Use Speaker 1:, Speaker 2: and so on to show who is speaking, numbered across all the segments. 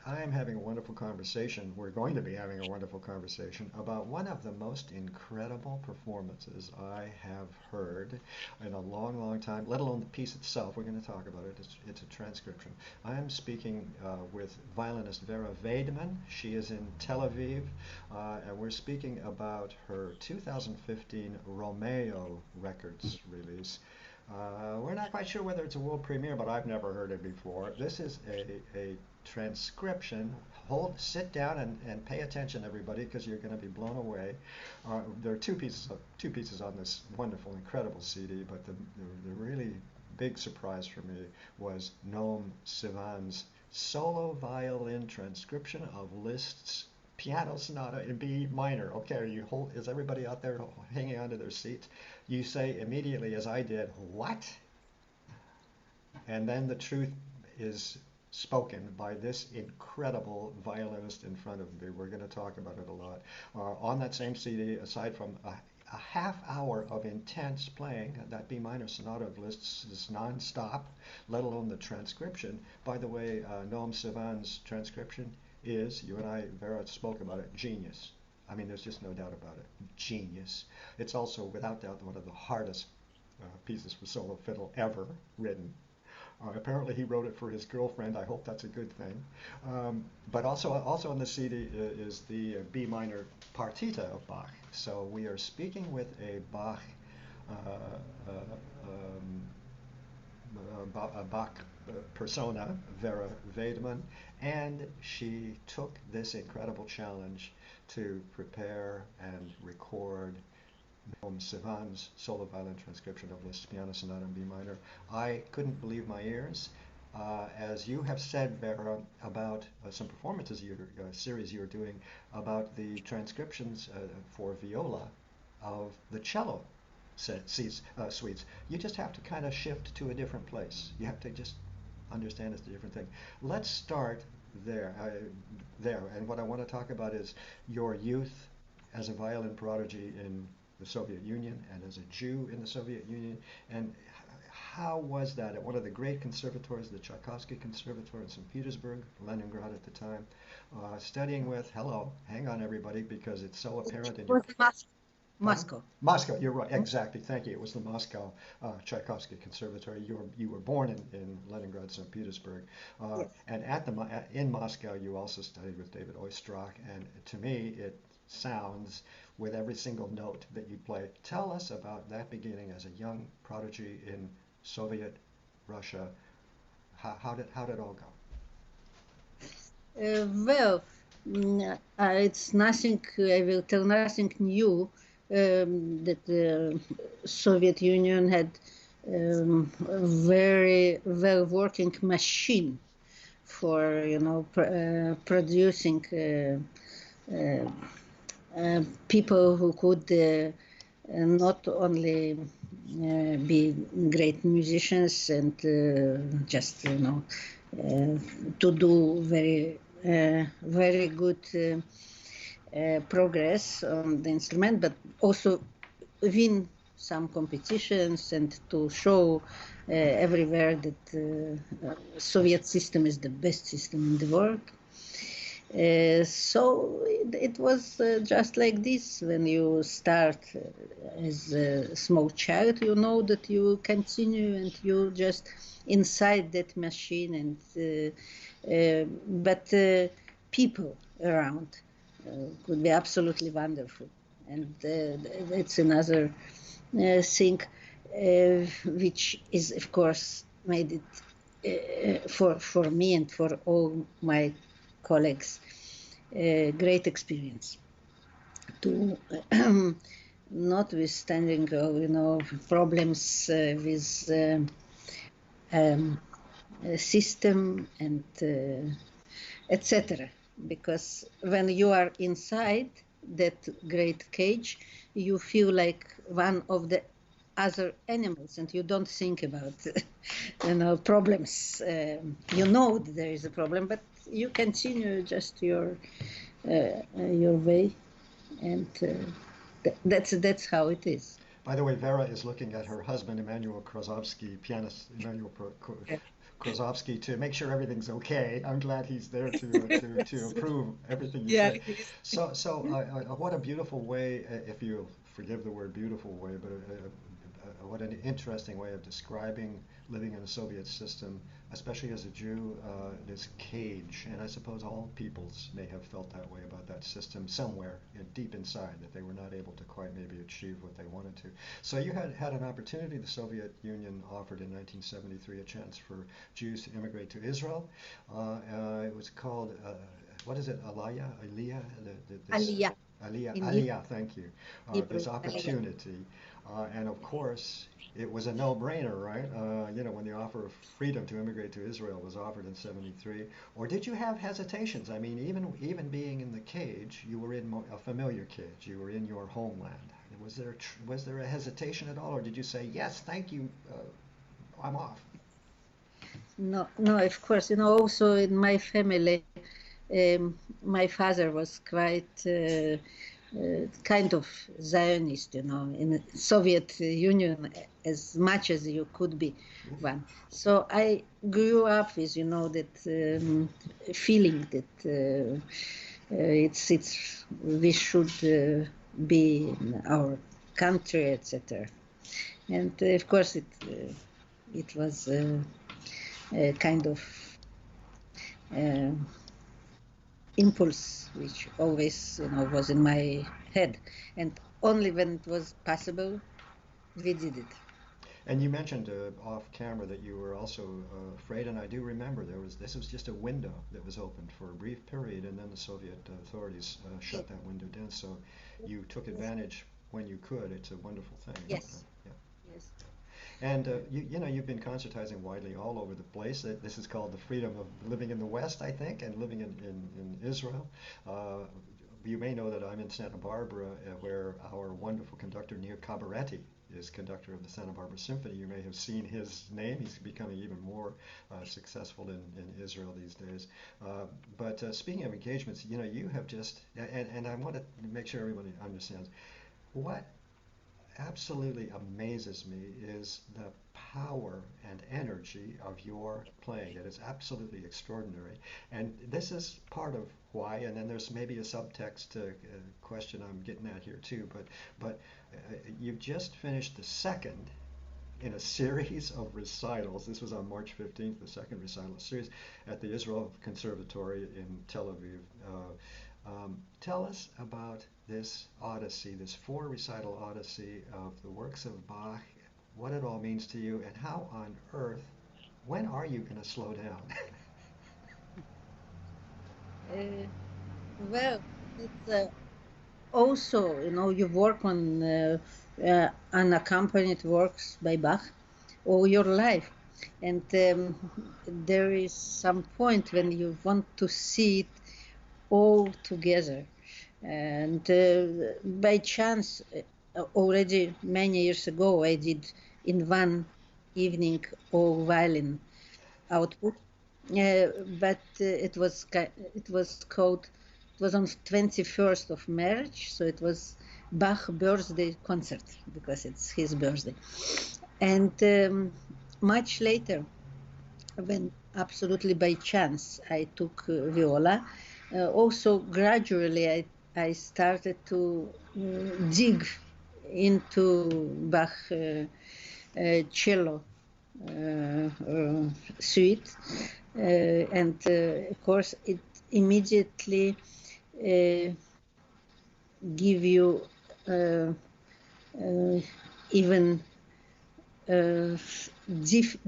Speaker 1: I'm having a wonderful conversation. We're going to be having a wonderful conversation about one of the most incredible performances I have heard in a long, long time, let alone the piece itself. We're going to talk about it. It's a transcription. I am speaking with violinist Vera Vaidman. She is in Tel Aviv, and we're speaking about her 2015 Romeo Records release. We're not quite sure whether it's a world premiere, but I've never heard it before. This is a transcription. Sit down and pay attention, everybody, because you're going to be blown away. There are two pieces on this wonderful, incredible CD, but the really big surprise for me was Noam Sivan's solo violin transcription of Liszt's Piano Sonata in B minor. Okay, is everybody out there hanging onto their seats? You say immediately, as I did, what? And then the truth is spoken by this incredible violinist in front of me. We're going to talk about it a lot. On that same CD, aside from a half hour of intense playing, that B minor sonata of Liszt's is non-stop, let alone the transcription. By the way, Noam Sivan's transcription is, you and I, Vera, spoke about it, genius. I mean, there's just no doubt about it. Genius. It's also, without doubt, one of the hardest pieces for solo fiddle ever written. Apparently he wrote it for his girlfriend. I hope that's a good thing. But also on the CD is the B minor partita of Bach. So we are speaking with a Bach uh, uh, um, a Bach persona, Vera Vaidman, and she took this incredible challenge to prepare and record Noam Sivan's solo violin transcription of Liszt's Piano Sonata in B minor. I couldn't believe my ears. As you have said, Vera, about some performances, series you're doing about the transcriptions for viola of the cello suites, you just have to kind of shift to a different place. You have to just understand it's a different thing. Let's start there. And what I want to talk about is your youth as a violin prodigy in the Soviet Union and as a Jew in the Soviet Union, and how was that at one of the great conservatories, the Tchaikovsky Conservatory in St. Petersburg, Leningrad at the time, studying with, hello, hang on everybody, because it's so apparent in your...
Speaker 2: Was
Speaker 1: Pardon?
Speaker 2: Moscow.
Speaker 1: Moscow, you're right, exactly, thank you. It was the Moscow Tchaikovsky Conservatory. You were born in Leningrad, St. Petersburg.
Speaker 2: Yes.
Speaker 1: And in Moscow, you also studied with David Oistrakh, and to me, it sounds with every single note that you play. Tell us about that beginning as a young prodigy in Soviet Russia. How did it all go?
Speaker 2: Well, it's nothing, I will tell nothing new that the Soviet Union had a very well working machine for, producing people who could not only be great musicians and just, to do very good progress on the instrument, but also win some competitions and to show everywhere that Soviet system is the best system in the world. So it was just like this. When you start as a small child, you know that you continue and you just inside that machine, and but people around could be absolutely wonderful, and that's another thing which is, of course, made it for me and for all my colleagues great experience to notwithstanding problems with system and etc. Because when you are inside that great cage, you feel like one of the other animals, and you don't think about problems. You know that there is a problem, but you continue just your way, and that's how it is.
Speaker 1: By the way, Vera is looking at her husband, Emmanuel Krasovsky, pianist Emmanuel Krasovsky to make sure everything's okay. I'm glad he's there to approve everything you
Speaker 2: Yeah,
Speaker 1: say.
Speaker 2: it is.
Speaker 1: So what a beautiful way, if you forgive the word beautiful way, but what an interesting way of describing living in a Soviet system, especially as a Jew, this cage. And I suppose all peoples may have felt that way about that system somewhere deep inside, that they were not able to quite maybe achieve what they wanted to. So you had an opportunity. The Soviet Union offered in 1973 a chance for Jews to immigrate to Israel. It was called, what is it, Aliyah, this
Speaker 2: Aliyah in
Speaker 1: Aliyah, thank you,
Speaker 2: Hebrew.
Speaker 1: this
Speaker 2: Aliyah.
Speaker 1: opportunity. And of course, it was a no-brainer, right? When the offer of freedom to immigrate to Israel was offered in '73, or did you have hesitations? I mean, even being in the cage, you were in a familiar cage. You were in your homeland. Was there a hesitation at all, or did you say yes, thank you, I'm off?
Speaker 2: No, no, of course. Also in my family, my father was quite kind of Zionist, in the Soviet Union as much as you could be one. So I grew up with, that feeling that it's we should be in our country, etc. And of course, it was a kind of uh, impulse which always was in my head, and only when it was possible we did it.
Speaker 1: And you mentioned off camera that you were also afraid, and I do remember this was just a window that was opened for a brief period, and then the Soviet authorities
Speaker 2: Yes,
Speaker 1: shut that window down. So you took advantage when you could. It's a wonderful thing.
Speaker 2: yes,
Speaker 1: Yeah.
Speaker 2: yes.
Speaker 1: And you've been concertizing widely all over the place. This is called the freedom of living in the West, I think, and living in Israel. Uh, you may know that I'm in Santa Barbara, where our wonderful conductor Nir Cabaretti is conductor of the Santa Barbara Symphony. You may have seen his name. He's becoming even more successful in Israel these days. But speaking of engagements, you have just, and I want to make sure everybody understands what absolutely amazes me is the power and energy of your playing. It is absolutely extraordinary. And this is part of why, and then there's maybe a subtext question I'm getting at here too, but you've just finished the second in a series of recitals. This was on March 15th, the second recital series at the Israel Conservatory in Tel Aviv. Tell us about this odyssey, this four recital odyssey of the works of Bach, what it all means to you, and how on earth, when are you going to slow down?
Speaker 2: uh, well, it's also, you work on unaccompanied works by Bach all your life, and there is some point when you want to see it all together. And by chance, already many years ago, I did in one evening all violin output. But it was called, it was on 21st of March, so it was Bach birthday concert because it's his birthday. And much later, when absolutely by chance I took viola, also gradually I started to dig into Bach cello suite, and of course it immediately uh, give you uh, even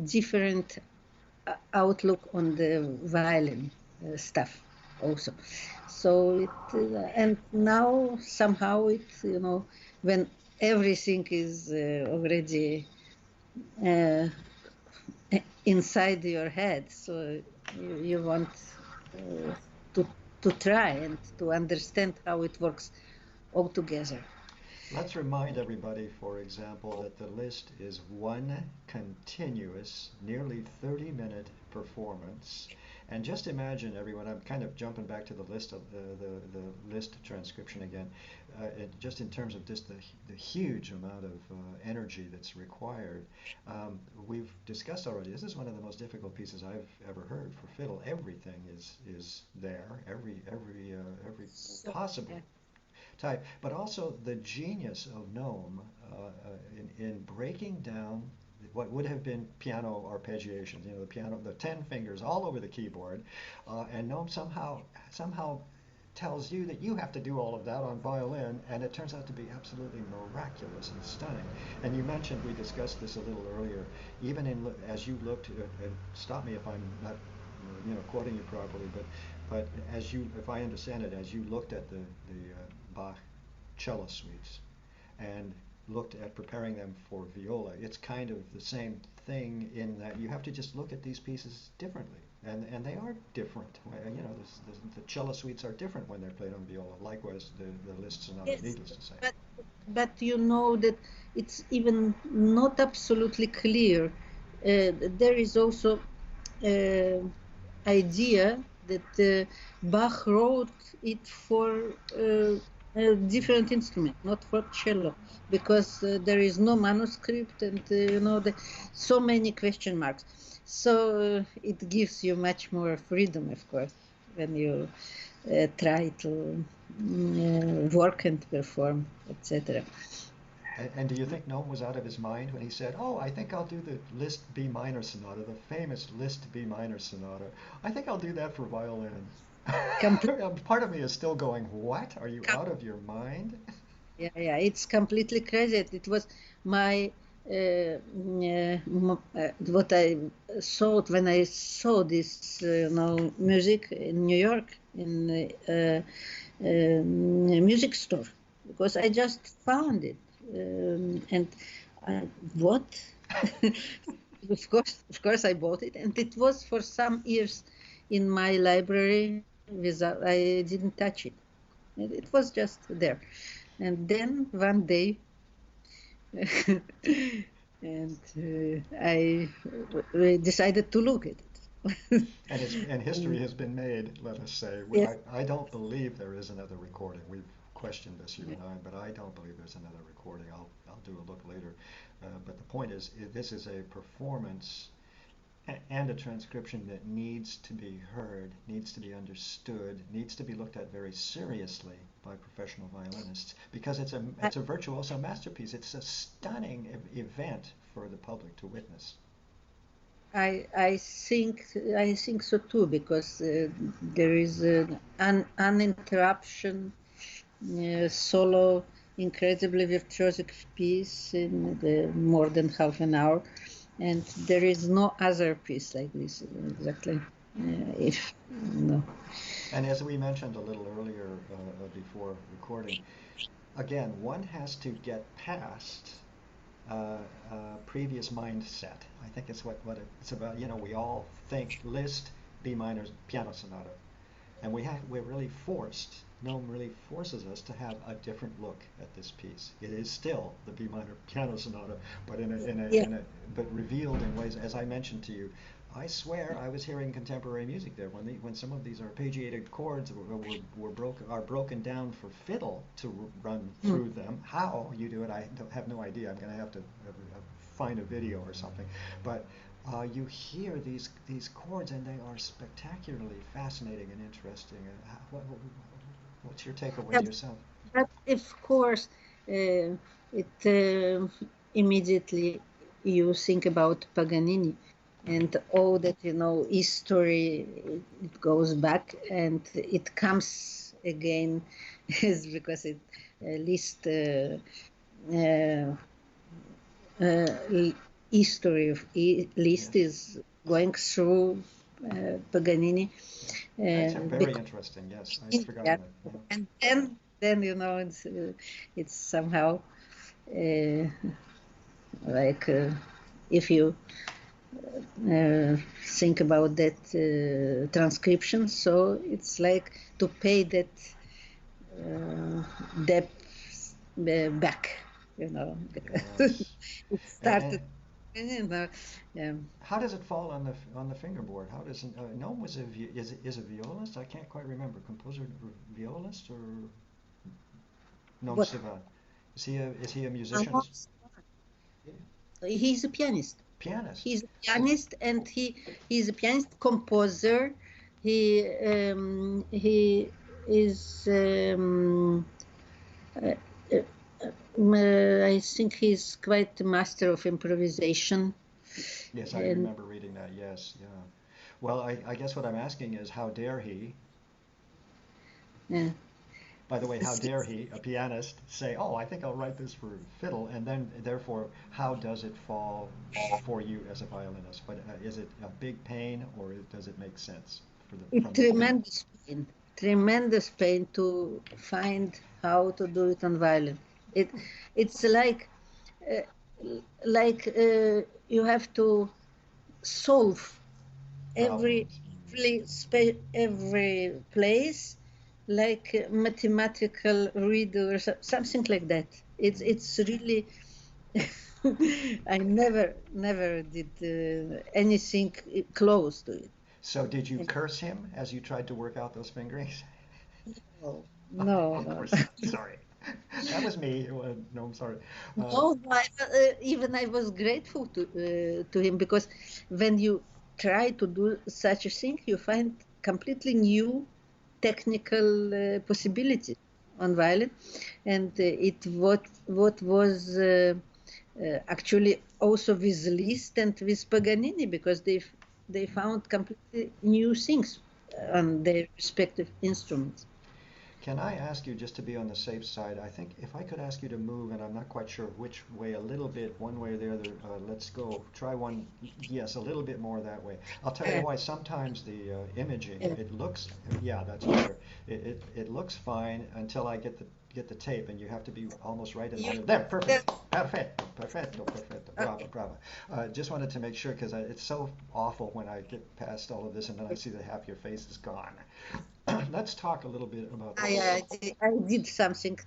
Speaker 2: different outlook on the violin stuff also. So and now somehow when everything is already uh, inside your head, so you want uh, to try and to understand how it works all together.
Speaker 1: Let's remind everybody, for example, that the list is one continuous, nearly 30-minute performance. And just imagine, everyone, I'm kind of jumping back to the list of the Liszt transcription again, just in terms of just the huge amount of energy that's required. We've discussed already, this is one of the most difficult pieces I've ever heard for fiddle. Everything is there, every
Speaker 2: So,
Speaker 1: possible
Speaker 2: yeah.
Speaker 1: type, but also the genius of Noam in breaking down what would have been piano arpeggiations, the piano, the 10 fingers all over the keyboard, and Noam somehow tells you that you have to do all of that on violin, and it turns out to be absolutely miraculous and stunning. And you mentioned, we discussed this a little earlier, even as you looked, and stop me if I'm not quoting you properly, but as you, if I understand it, as you looked at the Bach cello suites and looked at preparing them for viola, it's kind of the same thing in that you have to just look at these pieces differently. And they are different. The cello suites are different when they're played on viola. Likewise, the Liszt sonata,
Speaker 2: Yes,
Speaker 1: needless to say.
Speaker 2: but you know that it's even not absolutely clear. There is also idea that Bach wrote it for a different instrument, not for cello, because there is no manuscript, and so many question marks. So it gives you much more freedom, of course, when you try to work and perform, etc.
Speaker 1: And do you think Noam was out of his mind when he said, "Oh, I think I'll do the Liszt B minor sonata, the famous Liszt B minor sonata. I think I'll do that for violin."
Speaker 2: Complete,
Speaker 1: Part of me is still going, "What? Are you out of your mind?"
Speaker 2: yeah, it's completely crazy. It was my what I thought when I saw this, music in New York in a music store, because I just found it, and what? Of course, I bought it, and it was for some years in my library. Without, I didn't touch it. It was just there. And then one day, and I decided to look at it.
Speaker 1: And history has been made, let us say.
Speaker 2: Yes.
Speaker 1: I don't believe there is another recording. We've questioned this, you and I, but I don't believe there's another recording. I'll do a look later. But the point is, this is a performance and a transcription that needs to be heard, needs to be understood, needs to be looked at very seriously by professional violinists, because it's a virtuoso masterpiece. It's a stunning event for the public to witness.
Speaker 2: I think so too, because there is an uninterruption solo, incredibly virtuosic piece in the more than half an hour, and there is no other piece like this exactly. If no.
Speaker 1: And as we mentioned a little earlier before recording, again, one has to get past previous mindset. I think it's what it's about. We all think Liszt, B minor, piano sonata, and we're really forced. Noam really forces us to have a different look at this piece. It is still the B minor piano sonata, but
Speaker 2: Yeah.
Speaker 1: but revealed in ways, as I mentioned to you. I swear I was hearing contemporary music there when some of these arpeggiated chords are broken down for fiddle to run through them. How you do it, I have no idea. I'm going to have to find a video or something. But you hear these chords, and they are spectacularly fascinating and interesting. What's your takeaway yourself?
Speaker 2: But of course, it immediately you think about Paganini and all that history. It goes back and it comes again, is because it Liszt history of Liszt
Speaker 1: Yes.
Speaker 2: is going through Paganini.
Speaker 1: That's very
Speaker 2: Because
Speaker 1: interesting. Yes, I'd
Speaker 2: yeah,
Speaker 1: forgotten that. Yeah.
Speaker 2: and then it's somehow uh, like if you think about that transcription, so it's like to pay that debt back, because
Speaker 1: Yes.
Speaker 2: it
Speaker 1: And
Speaker 2: started. Yeah.
Speaker 1: How does it fall on the fingerboard? How does it, Noam was is a violist? I can't quite remember. Composer or violist or Noam
Speaker 2: What?
Speaker 1: Sivan? Is he a
Speaker 2: Uh,
Speaker 1: musician?
Speaker 2: He's a pianist.
Speaker 1: Pianist.
Speaker 2: He's a
Speaker 1: So
Speaker 2: pianist, and he's a pianist composer. He is uh, I think he's quite a master of improvisation.
Speaker 1: yes, I
Speaker 2: And
Speaker 1: remember reading that. Yes, yeah. Well, I guess what I'm asking is how dare he?
Speaker 2: uh,
Speaker 1: By the way, how dare he, a pianist, say, "Oh, I think I'll write this for fiddle," and then therefore, how does it fall for you as a violinist? But is it a big pain, or does it make sense from the beginning?
Speaker 2: tremendous pain to find how to do it on violin. It it's uh, you have to solve every
Speaker 1: Problems.
Speaker 2: every place like a mathematical reader or something like that.
Speaker 1: Mm.
Speaker 2: It's really I never did anything close to it.
Speaker 1: So did you curse him as you tried to work out those fingerings?
Speaker 2: No, no,
Speaker 1: Of
Speaker 2: no.
Speaker 1: course not. Sorry. That was me. No, I'm sorry. Uh,
Speaker 2: No, even I was grateful to him because when you try to do such a thing, you find completely new technical possibilities on violin, and what was actually also with Liszt and with Paganini because they found completely new things on their respective instruments.
Speaker 1: Can I ask you, just to be on the safe side, I think if I could ask you to move, and I'm not quite sure which way, a little bit, one way or the other, let's go, try one, yes, a little bit more that way. I'll tell you
Speaker 2: Uh,
Speaker 1: why, sometimes the imaging,
Speaker 2: uh,
Speaker 1: it looks, yeah, that's better. It looks fine until I get the tape, and you have to be almost right in the
Speaker 2: you,
Speaker 1: middle. There,
Speaker 2: uh,
Speaker 1: perfect. Perfetto, perfetto, perfetto. Bravo,
Speaker 2: okay.
Speaker 1: bravo. Just wanted to make sure because it's so awful when I get past all of this and then I see that half your face is gone. Let's talk a little bit about this.
Speaker 2: I did something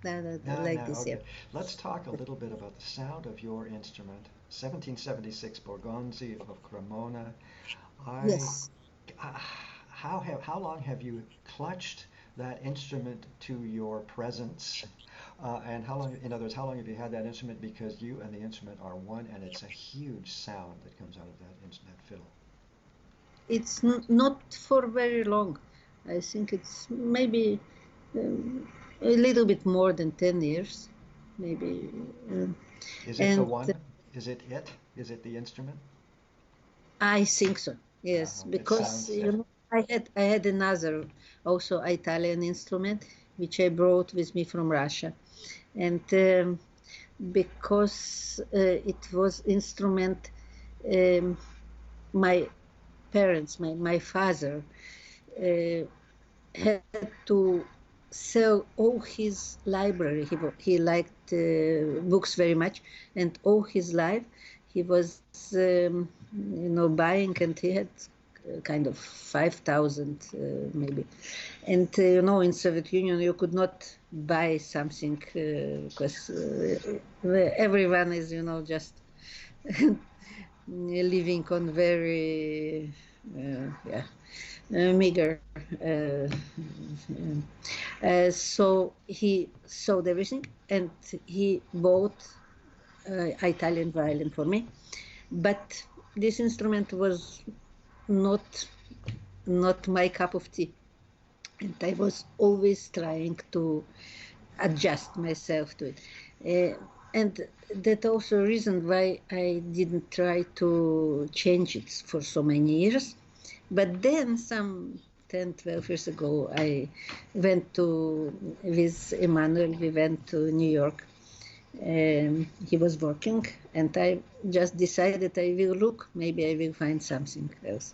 Speaker 1: No, no,
Speaker 2: like this, yeah.
Speaker 1: okay. Let's talk a little bit about the sound of your instrument. 1776 Borgonzi of Cremona. I,
Speaker 2: Yes.
Speaker 1: uh, how long have you clutched that instrument to your presence? And how long, in other words, how long have you had that instrument? Because you and the instrument are one, and it's a huge sound that comes out of that fiddle.
Speaker 2: It's not for very long. I think it's maybe um, a little bit more than 10 years, maybe. um,
Speaker 1: Is it the
Speaker 2: and
Speaker 1: one? Is it it? Is it the instrument?
Speaker 2: I think so, yes,
Speaker 1: It
Speaker 2: because
Speaker 1: sounds it.
Speaker 2: I had another also Italian instrument which I brought with me from Russia, and because it was instrument um, my parents, my father uh, had to sell all his library. He liked books very much, and all his life he was, buying, and he had kind of 5,000 maybe. And in Soviet Union you could not buy something because everyone is, just living on very yeah meager. So he sold everything and he bought Italian violin for me. But this instrument was not not my cup of tea, and I was always trying to adjust myself to it. And that also reason why I didn't try to change it for so many years. But then some 10, 12 years ago, I went with Emmanuel, we went to New York. He was working, and I just decided I will look, maybe I will find something else.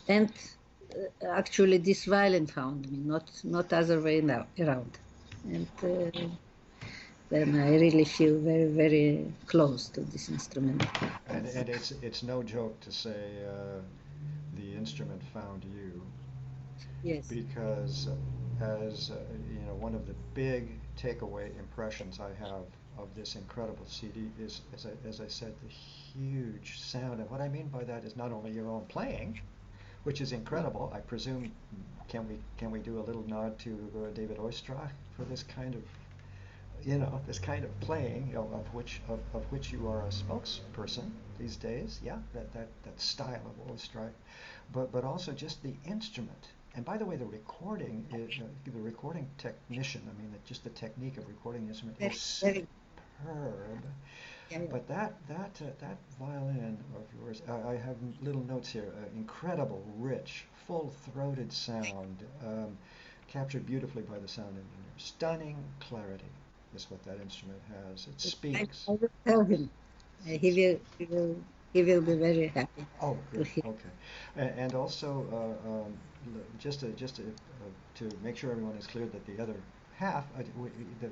Speaker 2: And actually, this violin found me, not other way now, around. And then I really feel very, very close to this instrument.
Speaker 1: And it's no joke to say the instrument found you
Speaker 2: Yes.
Speaker 1: because as one of the big takeaway impressions I have of this incredible CD is, as I said, the huge sound. And what I mean by that is not only your own playing, which is incredible. I presume, can we do a little nod to David Oistrakh for this kind of, this kind of playing, of which you are a spokesperson these days. Yeah, that style of Oistrakh, but also just the instrument. And by the way, the recording technician. I mean, just the technique of recording the instrument is
Speaker 2: very,
Speaker 1: superb.
Speaker 2: yeah,
Speaker 1: But that violin of yours, I have little notes here. Incredible, rich, full-throated sound, captured beautifully by the sound engineer. Stunning clarity is what that instrument has. It speaks.
Speaker 2: I will tell him. He will be very happy
Speaker 1: Oh,
Speaker 2: to
Speaker 1: good.
Speaker 2: hear.
Speaker 1: Okay. And also, just to make sure everyone is clear that the other half,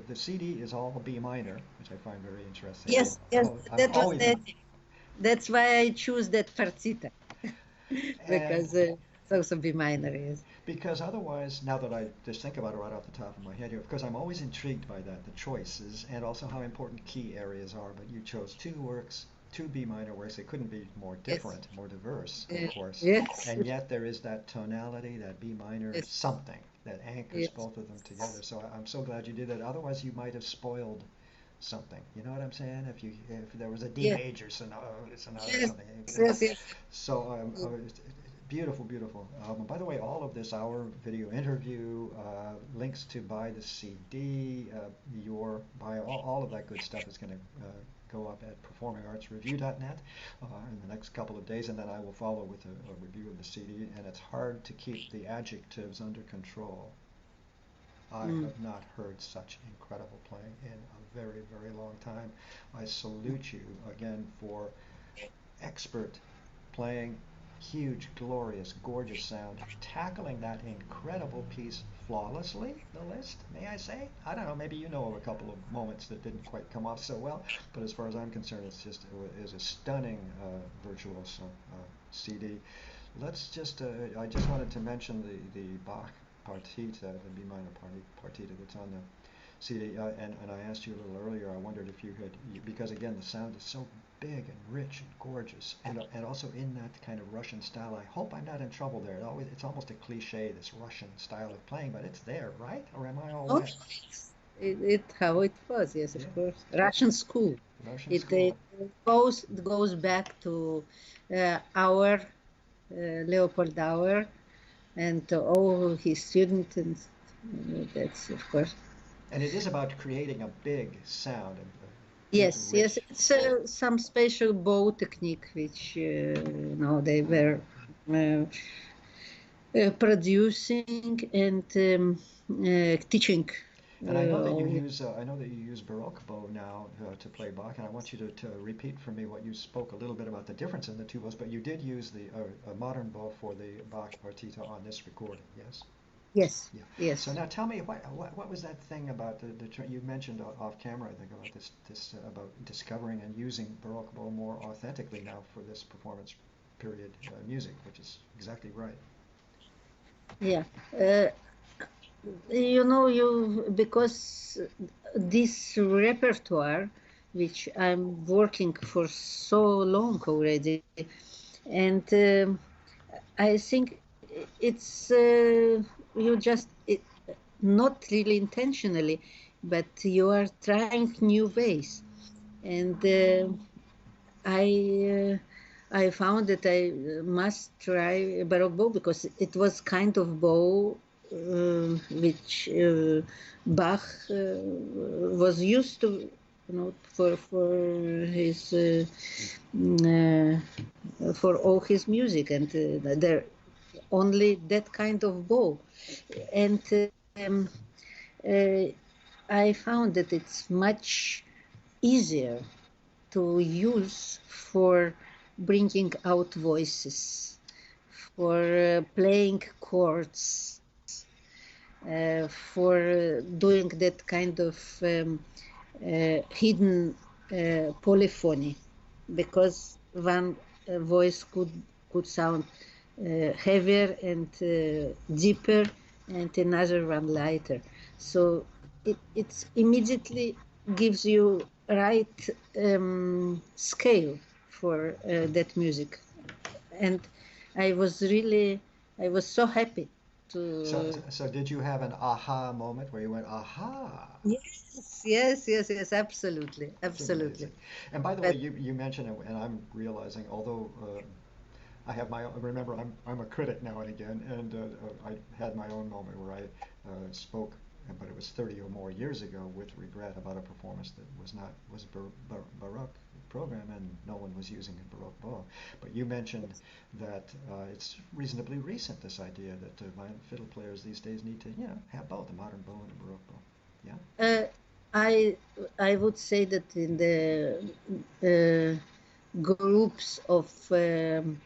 Speaker 1: the CD is all B minor, which I find very interesting.
Speaker 2: Yes, yes,
Speaker 1: I'm
Speaker 2: that was
Speaker 1: always
Speaker 2: that's why I choose that partita
Speaker 1: and
Speaker 2: because it's also B minor. Yes,
Speaker 1: because otherwise, now that I just think about it right off the top of my head here, because I'm always intrigued by that, the choices, and also how important key areas are. But you chose two works, two B minor works. They couldn't be more
Speaker 2: yes,
Speaker 1: different, more diverse, of course.
Speaker 2: yes,
Speaker 1: And yet there is that tonality, that B minor
Speaker 2: yes,
Speaker 1: something that anchors
Speaker 2: yes,
Speaker 1: both of them together. So I'm so glad you did that. Otherwise, you might have spoiled something. You know what I'm saying? If there was a D
Speaker 2: yes,
Speaker 1: major sonata, or
Speaker 2: yes,
Speaker 1: something.
Speaker 2: yes, yes.
Speaker 1: So beautiful, beautiful. By the way, all of this, our video interview, links to buy the CD, your bio, all of that good stuff is going to go up at performingartsreview.net in the next couple of days, and then I will follow with a review of the CD. And it's hard to keep the adjectives under control. I
Speaker 2: Mm.
Speaker 1: have not heard such incredible playing in a very, very long time. I salute you again for expert playing, huge, glorious, gorgeous sound, tackling that incredible piece flawlessly, the Liszt, may I say? I don't know, maybe you know of a couple of moments that didn't quite come off so well, but as far as I'm concerned, it is a stunning virtuoso CD. I just wanted to mention the Bach partita, the B minor partita that's on the CD, and I asked you a little earlier, I wondered if you had, because again, the sound is so big and rich and gorgeous, and also in that kind of Russian style. I hope I'm not in trouble there. It's almost a cliche, this Russian style of playing, but it's there, right? Or am I all
Speaker 2: Oh,
Speaker 1: wet?
Speaker 2: it how it was. Yes,
Speaker 1: Yeah,
Speaker 2: of course. Russian school.
Speaker 1: Russian
Speaker 2: It
Speaker 1: school.
Speaker 2: goes back to our Leopold Auer and to all his students, and that's of course.
Speaker 1: And it is about creating a big sound, a big,
Speaker 2: Yes, yes,
Speaker 1: rich.
Speaker 2: it's some special bow technique which they were uh, producing and teaching.
Speaker 1: And I know that you
Speaker 2: All.
Speaker 1: use, I know that you use Baroque bow now to play Bach, and I want you to repeat for me what you spoke a little bit about the difference in the two bows, but you did use the a modern bow for the Bach partita on this recording, yes?
Speaker 2: Yes,
Speaker 1: Yeah. So
Speaker 2: yes.
Speaker 1: now tell me, what was that thing about you mentioned off camera, I think, about this about discovering and using Baroque bow more authentically now for this performance period music, which is exactly right.
Speaker 2: Yeah. Uh, you because this repertoire, which I'm working for so long already, and I think it's you just not really intentionally, but you are trying new ways, and I found that I must try baroque bow because it was kind of bow which Bach was used to, for his for all his music, and there only that kind of bow, and um, uh, I found that it's much easier to use for bringing out voices, for playing chords, for doing that kind of hidden polyphony, because one voice could sound heavier and deeper, and another one lighter. So it's immediately gives you right scale for that music, and I was so happy
Speaker 1: So,
Speaker 2: to.
Speaker 1: so did you have an aha moment where you went, aha?
Speaker 2: Yes, yes, yes, yes, absolutely,
Speaker 1: That's
Speaker 2: absolutely.
Speaker 1: amazing. And by the way,
Speaker 2: But
Speaker 1: you mentioned it, and I'm realizing, although I have my own, remember, I'm a critic now and again, and I had my own moment where I spoke, but it was 30 or more years ago, with regret about a performance that was Baroque program, and no one was using a Baroque bow. But you mentioned that it's reasonably recent, this idea that violin fiddle players these days need to, have both a modern bow and a Baroque bow. Yeah.
Speaker 2: uh, I I would say that in the uh, groups of and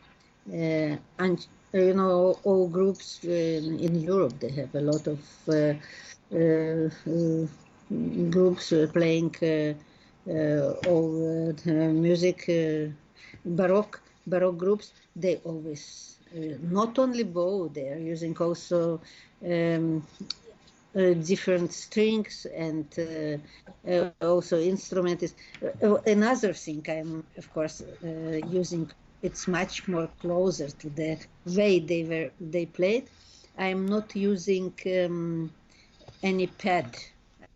Speaker 2: all groups in Europe, they have a lot of groups playing all music, baroque groups. They always not only bow, they are using also um, different strings and also instrument is another thing I'm of course using. It's much more closer to the way they played. I'm not using any pad.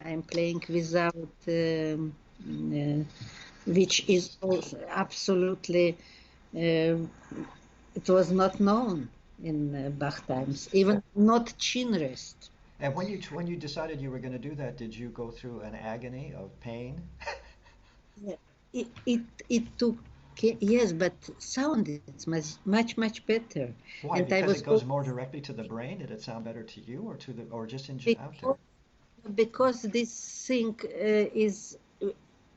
Speaker 2: I'm playing without which is also absolutely uh, it was not known in Bach times, even not chin rest.
Speaker 1: And when you decided you were going to do that, did you go through an agony of pain?
Speaker 2: Yeah, it took yes, but sound it's much better,
Speaker 1: Why?
Speaker 2: and I
Speaker 1: Because it
Speaker 2: was
Speaker 1: goes more directly to the brain. Did it sound better to you, or to the, or just out there?
Speaker 2: because this thing is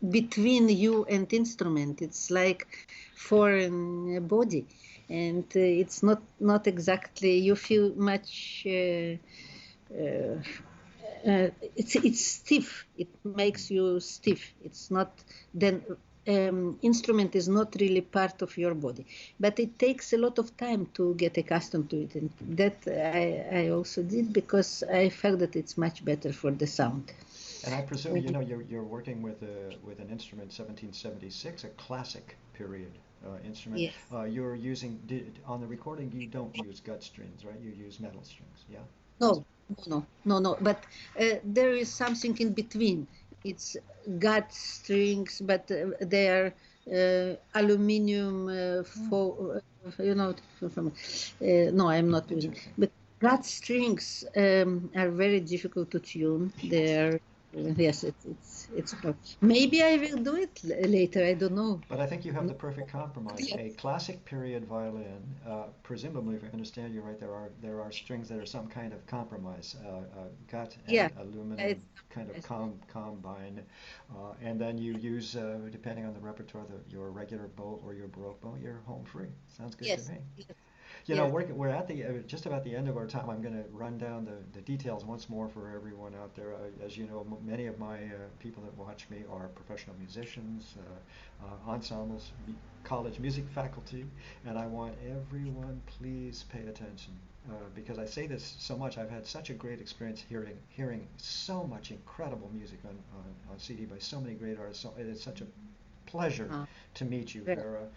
Speaker 2: between you and instrument. It's like foreign body, and it's not exactly. You feel much. Uh, it's stiff. It makes you stiff. It's not then instrument is not really part of your body, but it takes a lot of time to get accustomed to it, and that I also did because I felt that it's much better for the sound.
Speaker 1: And I presume you're working with an instrument 1776, a classic period instrument.
Speaker 2: Yes.
Speaker 1: You're using on the recording. You don't use gut strings, right? You use metal strings. Yeah.
Speaker 2: No, no. But there is something in between. It's gut strings, but they are aluminum from. No, I'm not using.
Speaker 1: Interesting.
Speaker 2: But gut strings are very difficult to tune.
Speaker 1: Yes.
Speaker 2: They're yes, it's hard. Maybe I will do it later. I don't know.
Speaker 1: But I think you have
Speaker 2: No,
Speaker 1: the perfect compromise.
Speaker 2: yes.
Speaker 1: A classic period violin, presumably, if I understand you right, there are strings that are some kind of compromise, gut
Speaker 2: Yeah,
Speaker 1: and aluminum
Speaker 2: it's
Speaker 1: kind of
Speaker 2: yes.
Speaker 1: combine, and then you use, depending on the repertoire, your regular bow or your baroque bow. You're home free. Sounds good to
Speaker 2: Yes,
Speaker 1: me.
Speaker 2: yes,
Speaker 1: You know,
Speaker 2: yes.
Speaker 1: we're at the just about the end of our time. I'm going to run down the details once more for everyone out there. As you know, many of my people that watch me are professional musicians, ensembles, college music faculty, and I want everyone, please pay attention. Because I say this so much, I've had such a great experience hearing so much incredible music on CD by so many great artists. So it is such a pleasure
Speaker 2: Uh,
Speaker 1: to meet you,
Speaker 2: well,
Speaker 1: Vera,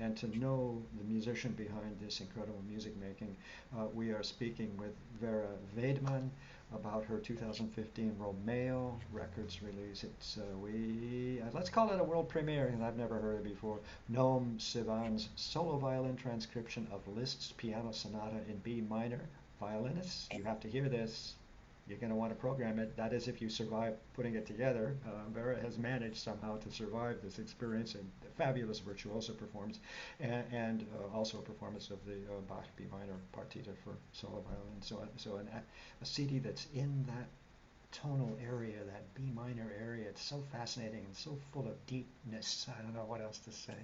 Speaker 1: and to know the musician behind this incredible music making. We are speaking with Vera Vaidman about her 2015 Romeo Records release. Let's call it a world premiere, and I've never heard it before. Noam Sivan's solo violin transcription of Liszt's Piano Sonata in B minor. Violinists, you have to hear this. You're going to want to program it. That is, if you survive putting it together. Vera has managed somehow to survive this experience, and fabulous virtuoso performance, and also a performance of the Bach B minor partita for solo violin. So a CD that's in that tonal area, that B minor area. It's so fascinating and so full of deepness. I don't know what else to say.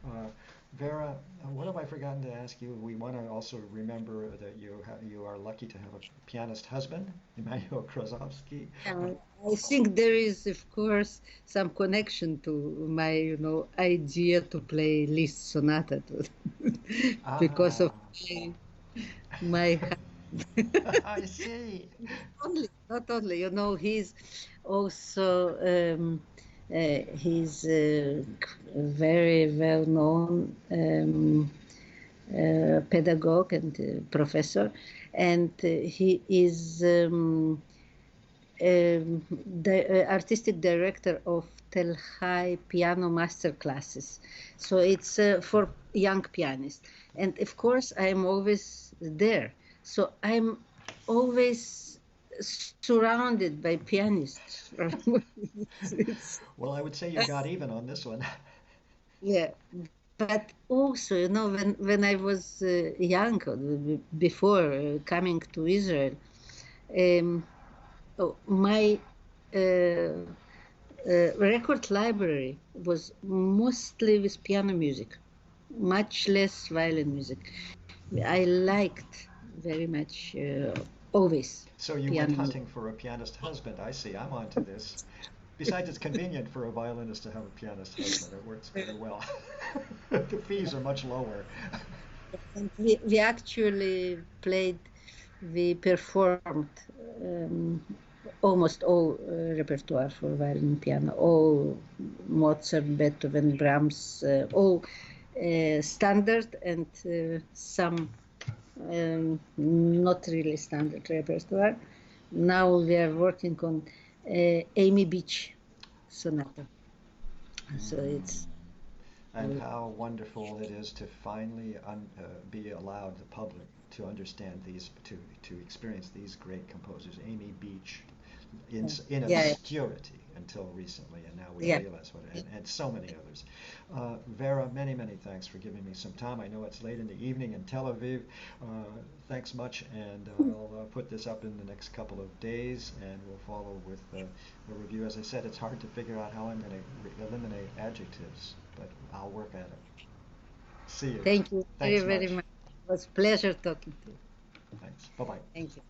Speaker 1: Uh, Vera, what have I forgotten to ask you? We want to also remember that you are lucky to have a pianist husband, Emmanuel Krasovsky. Uh,
Speaker 2: I think there is, of course, some connection to my, idea to play Liszt sonata because of
Speaker 1: ah,
Speaker 2: my
Speaker 1: I see.
Speaker 2: not only, he's also He's a very well-known pedagogue and professor, and he is the artistic director of Tel Hai piano master classes. So it's for young pianists. And of course, I'm always there. So I'm always surrounded by pianists.
Speaker 1: Well, I would say you got even on this one.
Speaker 2: Yeah. But also, when I was young, before coming to Israel, um, my record library was mostly with piano music, much less violin music. I liked very much always
Speaker 1: So you went
Speaker 2: piano music.
Speaker 1: hunting for a pianist husband. I see. I'm onto this. Besides, it's convenient for a violinist to have a pianist husband. It works very well. The fees are much lower.
Speaker 2: And we actually played, we performed um, almost all repertoire for violin and piano, all Mozart, Beethoven, Brahms, all standard and some not really standard repertoire. Now we are working on Amy Beach sonata. So it's
Speaker 1: And how wonderful it is to finally be allowed the public to understand these, to experience these great composers. Amy Beach, in
Speaker 2: yeah,
Speaker 1: obscurity until recently, and now we
Speaker 2: yeah.
Speaker 1: realize what, and so many others. Vera, many, many thanks for giving me some time. I know it's late in the evening in Tel Aviv. Thanks much, and I'll put this up in the next couple of days, and we'll follow with a review. As I said, it's hard to figure out how I'm going to eliminate adjectives, but I'll work at it. See you.
Speaker 2: Thank you very,
Speaker 1: Thanks
Speaker 2: very
Speaker 1: much.
Speaker 2: much. It was a pleasure talking to you.
Speaker 1: Thanks. Bye-bye.
Speaker 2: Thank you.